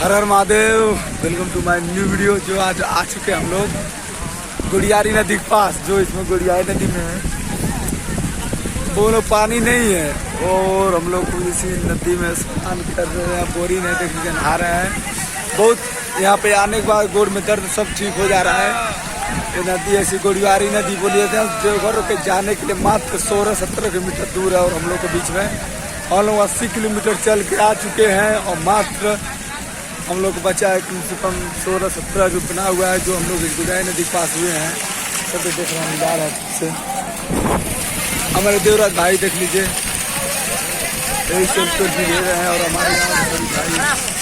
हर हर Mahadev. Welcome to my new video. जो आज आ चुके हम लोग गुड़ियारी नदी के पास, जो इसमें गुड़ियारी नदी में है वो पानी नहीं है और हम लोग इसी नदी में स्नान कर रहे हैं। बोरी नहीं देखने के नहा रहे हैं। बहुत यहाँ पे आने के बाद गोड़ में दर्द सब ठीक हो जा रहा है। ये नदी ऐसी गुड़ियारी नदी बोलिए थे। देवघर के जाने के लिए मात्र 16-17 किलोमीटर दूर है और हम लोग के बीच में हम लोग 80 किलोमीटर चल के आ चुके हैं और मात्र हम लोग को बचा है कम से कम 16-17 जो बना हुआ है, जो हम लोग इस गुड़ियारी नदी के पास हुए हैं। सब देख रहे हैं, जा रहे हैं से हमारे देवराज भाई देख लीजिए, यही सेल्फी भी ले रहे हैं। और हमारे यहाँ भाई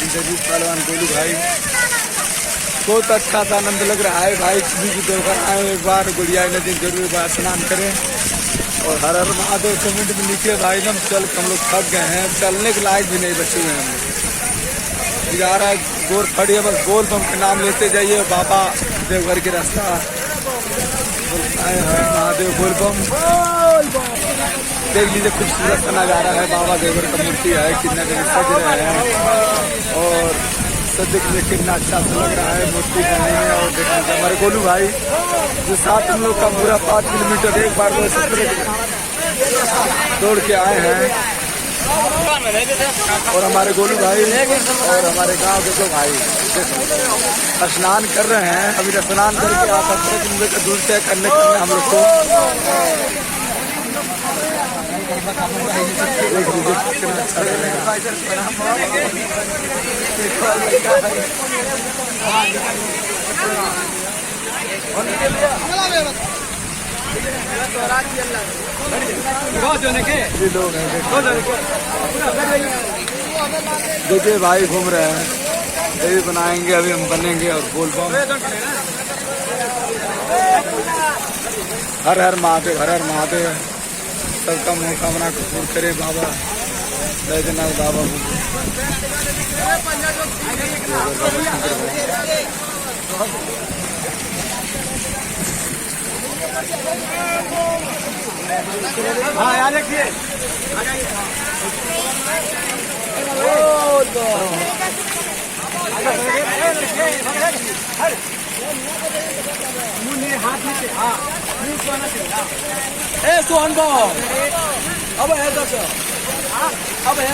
इंद्रजीत पहलवान गोलू भाई, बहुत अच्छा सा आनंद लग रहा है भाई। किसी भी देवघर आए एक बार गुड़ियारी नदी जरूर एक बार स्नान करें। और हर हर महादेव कमेंट में लिखिए भाई। हम चल हम लोग थक गए हैं, चलने के लायक भी नहीं बचे हुए हैं हम लोग। जा रहा है गोर खड़ी है, बस बोल बम के नाम लेते जाइए। बाबा देवघर के रास्ता आए हैं महादेव बोल बम। देख लीजिए खूबसूरत सा नजारा है। बाबा देवघर का मूर्ति है, कितना जगह सज रहे हैं और सब देखिए कितना अच्छा सा लग रहा है मूर्ति बनाने में। और देख लीजिए हमारे गोलू भाई जो साथ हम लोग का पूरा 5 किलोमीटर एक बार दौड़ के आए हैं। और हमारे गोलू भाई और हमारे गांव के 2 भाई स्नान कर रहे हैं। अभी स्नान करके आप 15 किलोमीटर दूर तय करने हम लोग को देखिए भाई घूम रहे हैं। ये भी बनाएंगे, अभी हम बनेंगे और बोल बम। हर हर महादेव, हर हर महादेव। सबका मनोकामना को पूर्ण करे बाबा बैद्यनाथ बाबा। हाँ यार देखिए सोहन अब है अब है